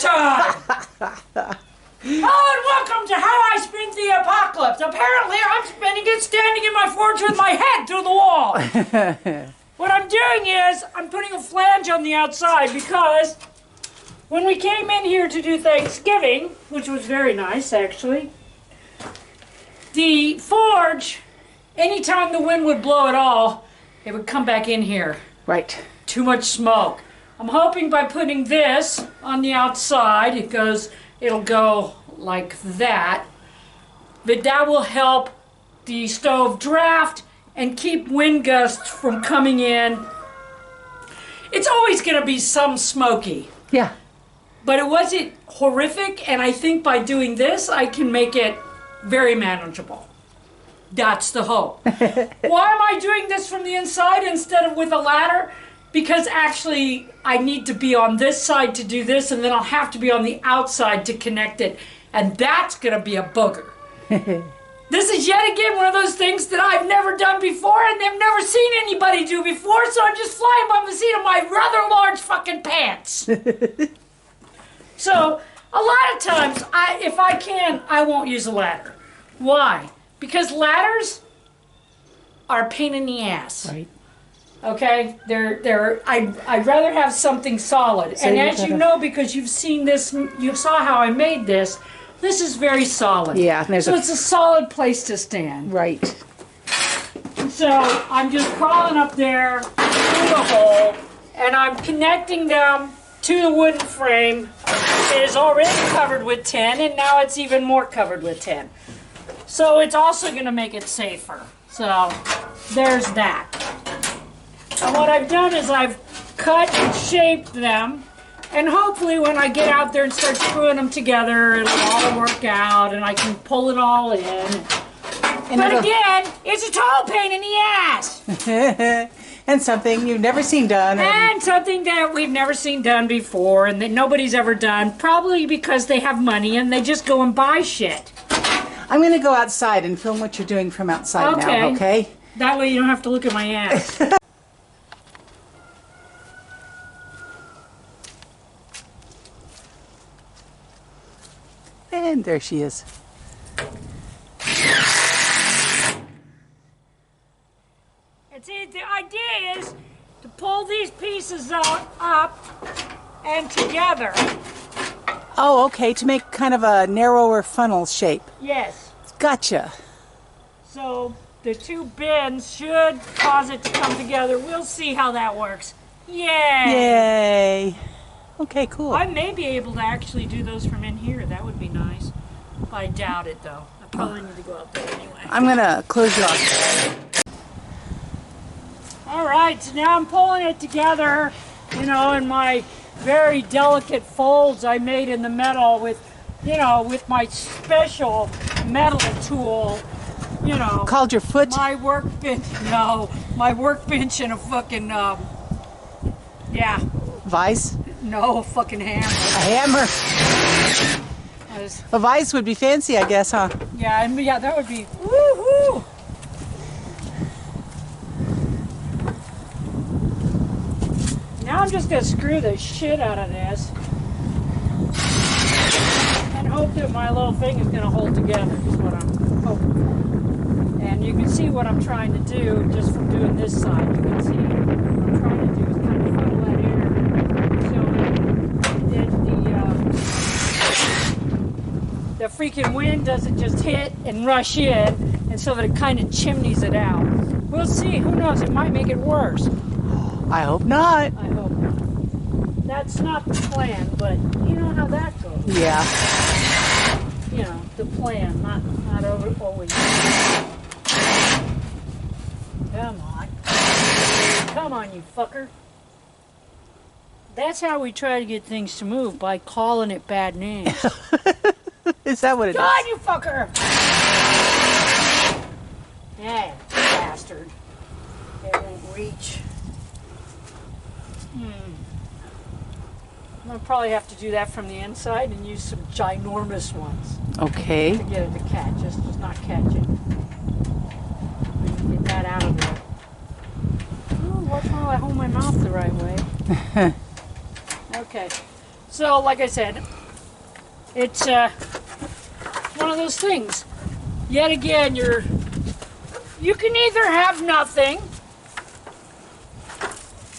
time! Hello and welcome to How I Spent the Apocalypse. Apparently I'm spending it standing in my forge with my head through the wall. What I'm doing is I'm putting a flange on the outside because when we came in here to do Thanksgiving, which was very nice actually, the forge, anytime the wind would blow at all, it would come back in here. Right. Too much smoke. I'm hoping by putting this on the outside, it'll go like that, but that will help the stove draft and keep wind gusts from coming in. It's always going to be some smoky. Yeah. But it wasn't horrific, and I think by doing this, I can make it very manageable. That's the hope. Why am I doing this from the inside instead of with a ladder? Because actually, I need to be on this side to do this, and then I'll have to be on the outside to connect it, and that's going to be a booger. This is yet again one of those things that I've never done before, and they've never seen anybody do before, so I'm just flying by the seat of my rather large fucking pants. So, a lot of times, if I can, I won't use a ladder. Why? Because ladders are a pain in the ass. Right. Okay? I'd rather have something solid. So and as you know, because you've seen this, you saw how I made this, this is very solid. Yeah. So it's a solid place to stand. Right. So I'm just crawling up there through the hole, and I'm connecting them to the wooden frame. It is already covered with tin, and now it's even more covered with tin. So it's also going to make it safer. So there's that. And what I've done is I've cut and shaped them, and hopefully when I get out there and start screwing them together, it'll all work out, and I can pull it all in. But again, it's a total pain in the ass. And something you've never seen done. And something that we've never seen done before, and that nobody's ever done, probably because they have money and they just go and buy shit. I'm going to go outside and film what you're doing from outside now, okay? That way you don't have to look at my ass. And there she is. See, the idea is to pull these pieces out, up and together. Oh, okay, to make kind of a narrower funnel shape. Yes. Gotcha. So the two bins should cause it to come together. We'll see how that works. Yay! Yay. Okay, cool. I may be able to actually do those from in here. That would be nice. I doubt it, though. I probably need to go out there anyway. I'm going to close you off. All right, so now I'm pulling it together, you know, in my very delicate folds I made in the metal with, you know, with my special metal tool, you know. Called your foot? My workbench, no, my workbench and a fucking, yeah. Vise? No, a fucking hammer. A hammer? A vise would be fancy, I guess, huh? Yeah, and yeah, that would be, woohoo! Now I'm just going to screw the shit out of this and hope that my little thing is going to hold together, is what I'm hoping. And you can see what I'm trying to do just from doing this side. You can see what I'm trying to do is kind of funnel that air so that the freaking wind doesn't just hit and rush in, and so that it kind of chimneys it out. We'll see. Who knows? It might make it worse. I hope not. I hope not. That's not the plan, but you know how that goes. Yeah. You know, the plan, not always. Come on. Come on, you fucker. That's how we try to get things to move, by calling it bad names. Is that what it is? God, you fucker! Yeah, bastard. It won't reach. I'm going to probably have to do that from the inside and use some ginormous ones Okay. to get it to catch. Just not catch it. Get that out of there. Ooh, watch while I hold my mouth the right way. Okay. So, like I said, It's one of those things. Yet again, you can either have nothing.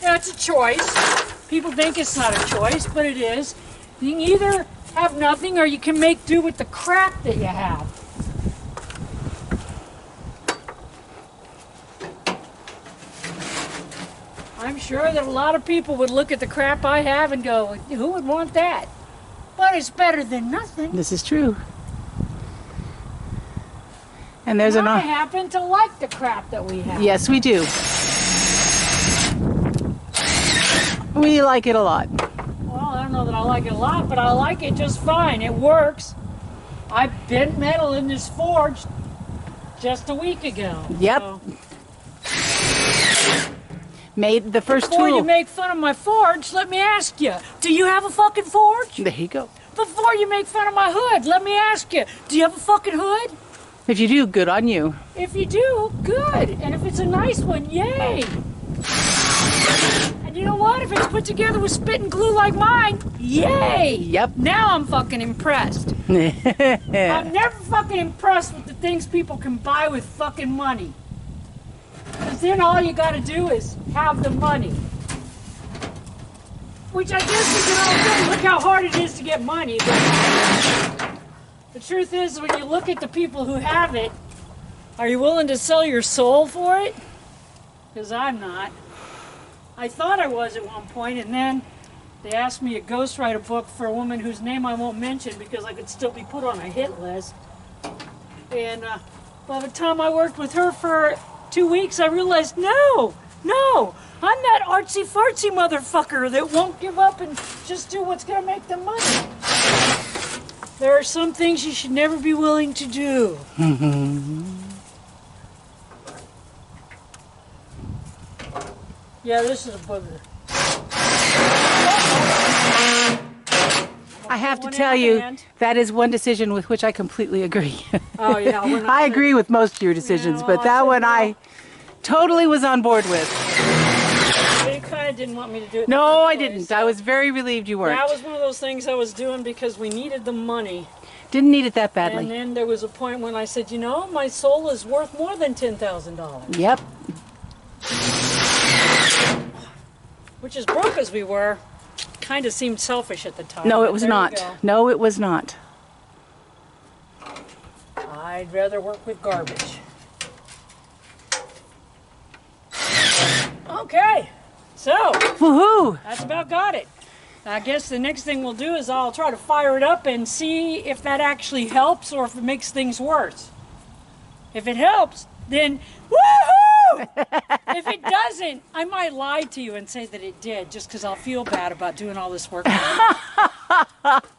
That's a choice. People think it's not a choice, but it is. You can either have nothing or you can make do with the crap that you have. I'm sure that a lot of people would look at the crap I have and go, who would want that? But it's better than nothing. This is true. And there's I happen to like the crap that we have. Yes, we do. We like it a lot. Well, I don't know that I like it a lot, but I like it just fine. It works. I bent metal in this forge just a week ago. Yep. So Made the first before tool. you make fun of my forge, let me ask you, do you have a fucking forge? There you go. Before you make fun of my hood, let me ask you, do you have a fucking hood? If you do, good on you. If you do, good. And if it's a nice one, yay. And you know what? If it's put together with spit and glue like mine, yay. Yep. Now I'm fucking impressed. I'm never fucking impressed with the things people can buy with fucking money. Because then all you gotta do is have the money. Which I guess we can all say, look how hard it is to get money. But the truth is, when you look at the people who have it, are you willing to sell your soul for it? Because I'm not. I thought I was at one point, and then they asked me to ghostwrite a book for a woman whose name I won't mention because I could still be put on a hit list. And by the time I worked with her for 2 weeks, I realized, no, I'm that artsy-fartsy motherfucker that won't give up and just do what's gonna make them money. There are some things you should never be willing to do. Yeah, this is a booger. I have to tell you, that is one decision with which I completely agree. Oh, yeah. I agree with most of your decisions, Yeah, well, but that one I totally was on board with. You kind of didn't want me to do it. No, I didn't. I was very relieved you weren't. That was one of those things I was doing because we needed the money. Didn't need it that And badly. then there was a point when I said, you know, my soul is worth more than $10,000. Yep. Which, as broke as we were, kind of seemed selfish at the time. No, but it was there you not. go. No, it was not. I'd rather work with garbage. Okay, so Woohoo! that's about got it. I guess the next thing we'll do is I'll try to fire it up and see if that actually helps or if it makes things worse. If it helps, then woohoo! If it doesn't, I might lie to you and say that it did just because I'll feel bad about doing all this work. Oh,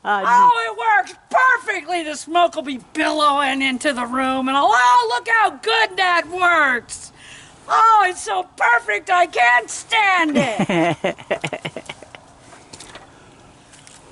it works perfectly. The smoke will be billowing into the room and look how good that works. Oh, it's so perfect I can't stand it.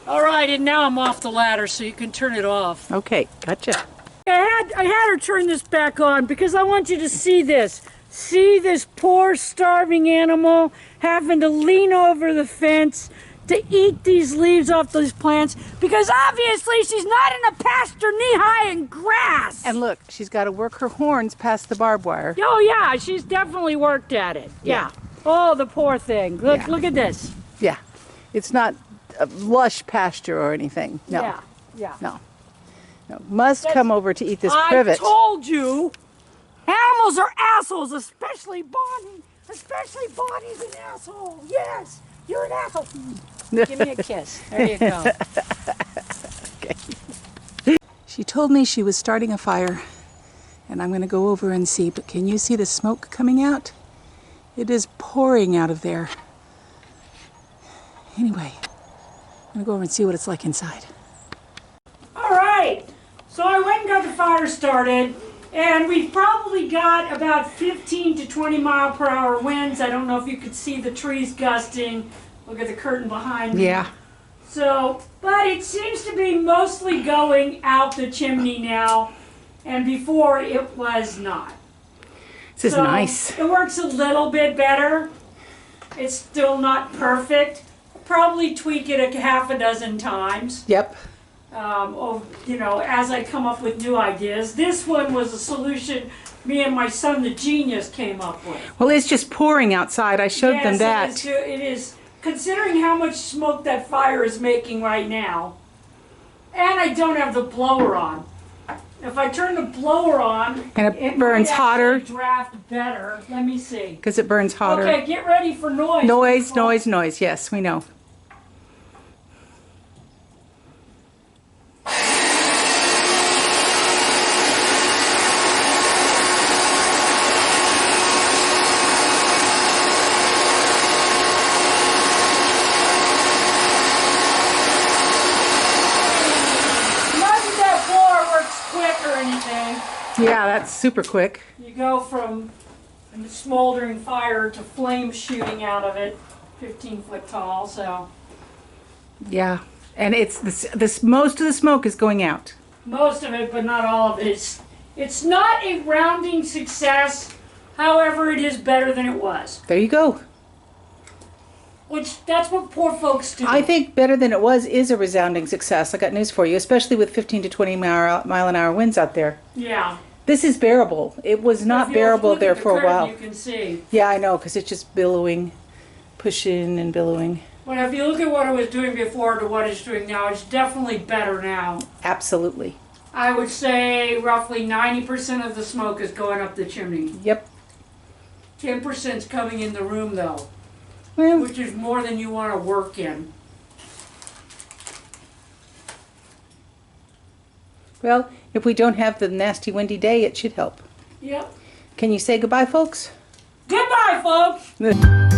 All right, and now I'm off the ladder so you can turn it off. Okay, gotcha. I had her turn this back on because I want you to see this. See this poor starving animal having to lean over the fence to eat these leaves off those plants because obviously she's not in a pasture knee-high in grass. And look, she's got to work her horns past the barbed wire. Oh yeah, she's definitely worked at it. Yeah. Oh, the poor thing. Look, Yeah. look at this. Yeah. It's not a lush pasture or anything. No. Yeah, yeah. No. No. Must come over to eat this privet. I told you, animals are assholes, especially Bonnie. Especially Bonnie's an asshole. Yes, you're an asshole. Give me a kiss. There you go. Okay. She told me she was starting a fire, and I'm going to go over and see, but can you see the smoke coming out? It is pouring out of there. Anyway, I'm going to go over and see what it's like inside. All right. So I went and got the fire started, and we've probably got about 15 to 20 mile per hour winds. I don't know if you could see the trees gusting. Look at the curtain behind me. Yeah. So, but it seems to be mostly going out the chimney now, and before it was not. This is So nice. It works a little bit better. It's still not perfect. Probably tweak it a half a dozen times. Yep. as I come up with new ideas. This one was a solution me and my son, the genius, came up with. Well, it's just pouring outside. I showed them that. It is, considering how much smoke that fire is making right now. And I don't have the blower on. If I turn the blower on, And it burns might hotter. actually draft better. Let me see. Because it burns hotter. Okay, get ready for noise. Noise, noise, noise. Yes, we know. Imagine that blower works quick or anything. Yeah, that's super quick. You go from a smoldering fire to flames shooting out of it, 15 foot tall, so Yeah. And it's this most of the smoke is going out. most of it, but not all of it. It's not a rounding success, however, it is better than it was. There you go. Which, that's what poor folks do. I think better than it was is a resounding success. I got news for you, especially with 15 to 20 mile an hour winds out there. Yeah. This is bearable. It was not If you bearable look at there the for a curve, while. You can see. Yeah, I know, because it's just billowing, pushing and billowing. Well, if you look at what it was doing before to what it's doing now, it's definitely better now. Absolutely. I would say roughly 90% of the smoke is going up the chimney. Yep. 10% is coming in the room, though, Well, which is more than you want to work in. well, if we don't have the nasty windy day, it should help. Yep. Can you say goodbye, folks? Goodbye, folks!